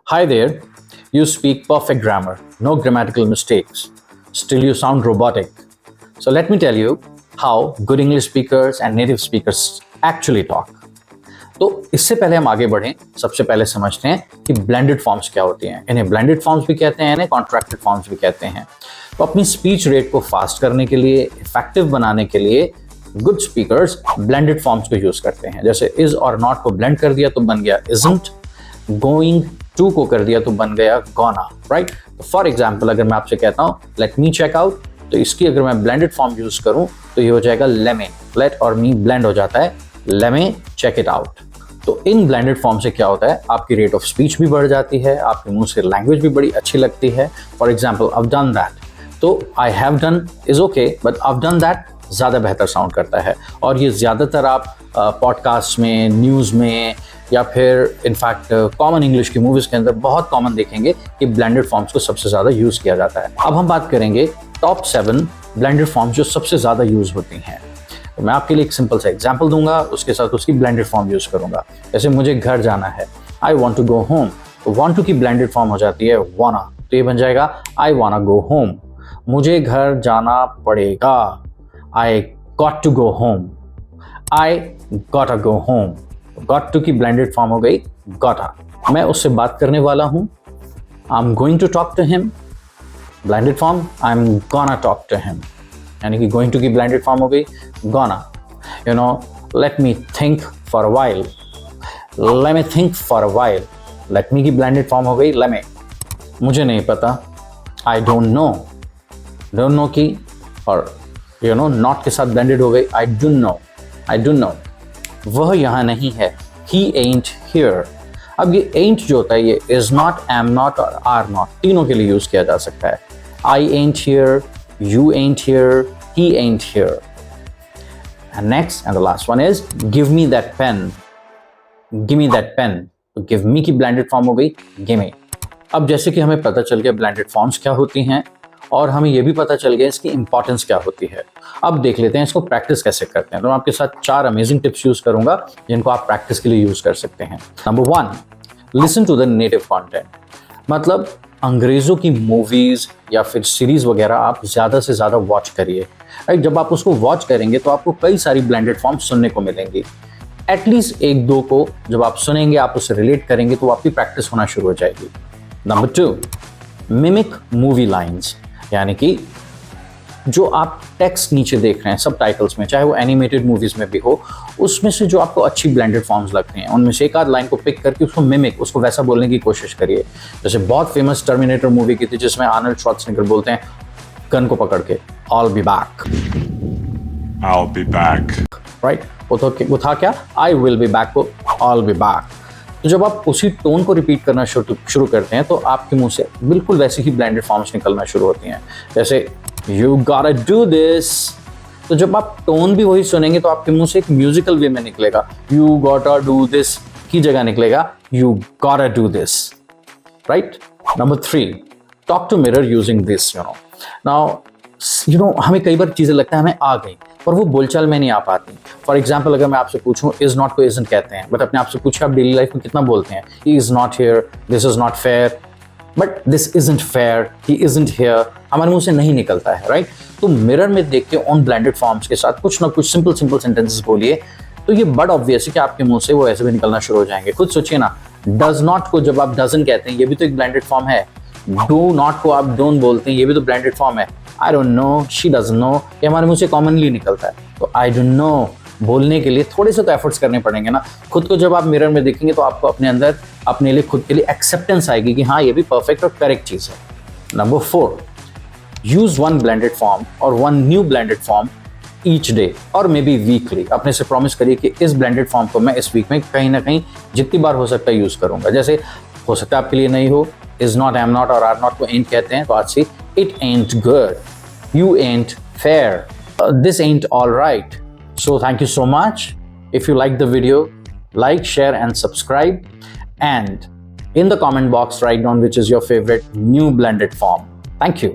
Hi there. You speak perfect grammar, no grammatical mistakes. Still, you sound robotic. So, let me tell you how good English speakers and native speakers actually talk. तो इससे पहले हम आगे बढ़ें, सबसे पहले समझते हैं कि ब्लेंडेड फॉर्म्स क्या होती हैं। इन्हें ब्लेंडेड फॉर्म्स भी कहते हैं, इन्हें कॉन्ट्रैक्टेड फॉर्म्स भी कहते हैं। तो अपनी स्पीच रेट को फास्ट करने के लिए, इफेक्टिव बनाने के लिए गुड स्पीकर्स ब्लेंडेड फॉर्म्स को यूज करते हैं। जैसे इज और नॉट को ब्लेंड कर दिया तो बन गया इजंट, गोइंग टू को कर दिया तो बन गया गोना, राइट। फॉर एग्जाम्पल अगर मैं आपसे कहता हूँ लेट मी चेक आउट, तो इसकी अगर मैं ब्लेंडेड फॉर्म यूज करूं तो ये हो जाएगा लेमे। लेट और मी ब्लेंड हो जाता है, लेमे चेक इट आउट। तो इन ब्लेंडेड फॉर्म से क्या होता है, आपकी रेट ऑफ स्पीच भी बढ़ जाती है, आपके मुंह से लैंग्वेज भी बड़ी अच्छी लगती है। For example I've done that, तो I have done is okay, but I've done that ज़्यादा बेहतर साउंड करता है। और ये ज़्यादातर आप पॉडकास्ट में, न्यूज़ में, या फिर इनफैक्ट कॉमन इंग्लिश की मूवीज़ के अंदर बहुत कॉमन देखेंगे कि ब्लेंडेड फॉर्म्स को सबसे ज़्यादा यूज़ किया जाता है। अब हम बात करेंगे टॉप 7 ब्लेंडेड फॉर्म्स जो सबसे ज़्यादा यूज़ होती हैं। तो मैं आपके लिए एक सिंपल सा एग्जाम्पल दूंगा, उसके साथ उसकी ब्लेंडेड फॉर्म यूज़ करूंगा। जैसे मुझे घर जाना है, I want to go home, तो वॉन्ट टू की ब्लेंडेड फॉर्म हो जाती है वाना, तो ये बन जाएगा आई वाना गो होम। मुझे घर जाना पड़ेगा, I got to go home, I gotta go home. Got to की ब्लेंडेड फॉर्म हो गई गॉटा। मैं उससे बात करने वाला हूँ, I am going to talk to him, blended form I am gonna talk to him, यानी कि गोइंग टू की ब्लेंडेड फॉर्म हो गई gonna. You know, let me think for a while, let me think for a while, let me की blended form हो गई लेमे। मुझे नहीं पता, I don't know, don't know की और यू नो नॉट के साथ ब्लेंडेड हो गई I don't know, I don't know. वह यहाँ नहीं है, ही एंट हियर। अब ये एंट जो होता है ये इज नॉट, एम नॉट और आर नॉट तीनों के लिए यूज किया जा सकता है। आई एंट here, you ain't here, he ain't here. And next and the last one is give me that pen, give me that pen. तो give me की blended form हो गई give me। अब जैसे कि हमें पता चल गया blended forms क्या होती हैं और हमें ये भी पता चल गया इसकी इंपॉर्टेंस क्या होती है, अब देख लेते हैं इसको प्रैक्टिस कैसे करते हैं। तो मैं आपके साथ 4 अमेजिंग टिप्स यूज करूंगा जिनको आप प्रैक्टिस के लिए यूज कर सकते हैं। Number 1, listen to the native content. मतलब अंग्रेज़ों की मूवीज़ या फिर सीरीज़ वगैरह आप ज़्यादा से ज़्यादा वॉच करिए, राइट। जब आप उसको वॉच करेंगे तो आपको कई सारी ब्लेंडेड फॉर्म सुनने को मिलेंगी। एटलीस्ट 1-2 को जब आप सुनेंगे, आप उससे रिलेट करेंगे तो आपकी प्रैक्टिस होना शुरू हो जाएगी। नंबर 2, मिमिक मूवी लाइन्स, यानी कि जो आप टेक्स्ट नीचे देख रहे हैं सब टाइटल्स में, चाहे वो एनिमेटेड मूवीज़ में भी हो, उसमें से जो आपको अच्छी ब्लेंडेड फॉर्म्स लगते हैं उनमें से एक आध लाइन को पिक करके उसको मिमिक, उसको वैसा बोलने की कोशिश करिए। जैसे बहुत फेमस टर्मिनेटर मूवी की थी जिसमें आर्नल्ड श्वार्ज़नेगर बोलते हैं गन को पकड़ के I'll be back, I'll be back, right. वो था क्या, I will be back को I'll be back। तो जब आप उसी टोन को रिपीट करना शुरू करते हैं तो आपके मुंह से बिल्कुल वैसी ही ब्लेंडेड फॉर्म्स निकलना शुरू होती हैं। जैसे You gotta do this, तो जब आप टोन भी वही सुनेंगे तो आपके मुंह से एक म्यूजिकल वे में निकलेगा, You gotta do this की जगह निकलेगा You gotta do this, right? Number 3, talk to mirror using this, you know, हमें कई बार चीज़ें लगता है हमें आ गई पर वो बोलचाल में नहीं आ पाती। फॉर एग्जाम्पल अगर मैं आपसे पूछूं इज नॉट को इजंट कहते हैं, बट अपने आपसे पूछे आप डेली लाइफ में कितना बोलते हैं, he is not here, this is not fair, but this isn't fair, he isn't here, हमारे मुंह से नहीं निकलता है, राइट। तो मिरर में देख के उन ब्लेंडेड फॉर्म्स के साथ कुछ ना कुछ सिंपल सेंटेंसेस बोलिए, तो ये बड़ा ऑब्वियस है कि आपके मुंह से वो ऐसे भी निकलना शुरू हो जाएंगे। खुद सोचिए ना, डज नॉट को जब आप डजन कहते हैं ये भी तो एक ब्लेंडेड फॉर्म है, डू नॉट को आप डोंट बोलते हैं ये भी तो ब्लेंडेड फॉर्म है, I don't know, she doesn't know, ये हमारे मुंह से कॉमनली निकलता है। तो आई डोंट नो बोलने के लिए थोड़े से तो एफर्ट्स करने पड़ेंगे ना। खुद को जब आप मिरर में देखेंगे तो आपको अपने अंदर अपने लिए खुद के लिए एक्सेप्टेंस आएगी कि हाँ ये भी परफेक्ट और करेक्ट चीज़ है। नंबर 4, यूज 1 ब्लेंडेड फॉर्म और 1 new blended form each day और मे बी वीकली। अपने से प्रॉमिस करिए कि इस ब्लेंडेड फॉर्म को मैं इस वीक में कहीं ना कहीं जितनी बार हो सकता है यूज़ करूँगा। जैसे हो सकता है आपके लिए नहीं हो, इज नॉट, एम नॉट और आर नॉट को एंट कहते हैं, तो आज से it ant good, you ain't fair, this ain't all right. So thank you so much. If you like the video, like, share and subscribe, and in the comment box write down which is your favorite new blended form. Thank you.